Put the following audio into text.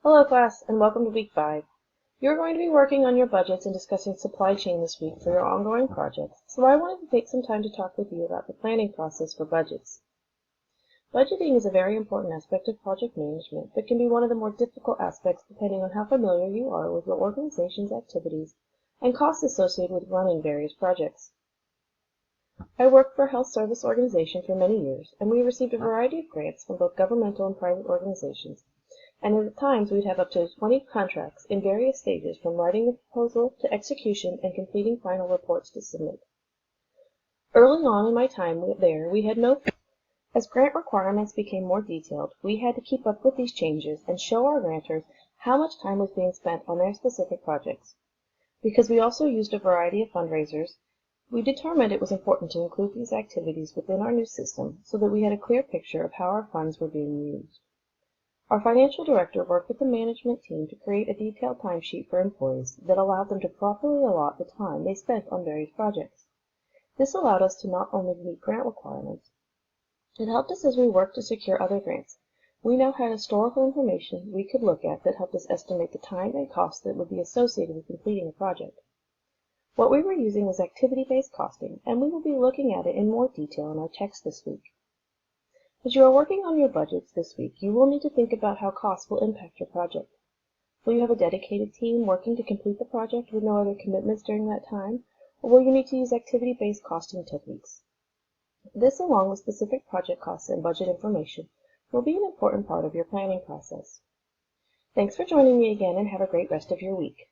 Hello class, and welcome to week 5. You're going to be working on your budgets and discussing supply chain this week for your ongoing projects, so I wanted to take some time to talk with you about the planning process for budgets. Budgeting is a very important aspect of project management, but can be one of the more difficult aspects depending on how familiar you are with your organization's activities and costs associated with running various projects. I worked for a health service organization for many years, and we received a variety of grants from both governmental and private organizations. And at times we'd have up to 20 contracts in various stages from writing the proposal to execution and completing final reports to submit. Early on in my time there, we had no. As grant requirements became more detailed, we had to keep up with these changes and show our grantors how much time was being spent on their specific projects. Because we also used a variety of fundraisers, we determined it was important to include these activities within our new system so that we had a clear picture of how our funds were being used. Our financial director worked with the management team to create a detailed timesheet for employees that allowed them to properly allot the time they spent on various projects. This allowed us to not only meet grant requirements, it helped us as we worked to secure other grants. We now had historical information we could look at that helped us estimate the time and cost that would be associated with completing a project. What we were using was activity-based costing, and we will be looking at it in more detail in our text this week. As you are working on your budgets this week, you will need to think about how costs will impact your project. Will you have a dedicated team working to complete the project with no other commitments during that time, or will you need to use activity-based costing techniques? This, along with specific project costs and budget information, will be an important part of your planning process. Thanks for joining me again, and have a great rest of your week.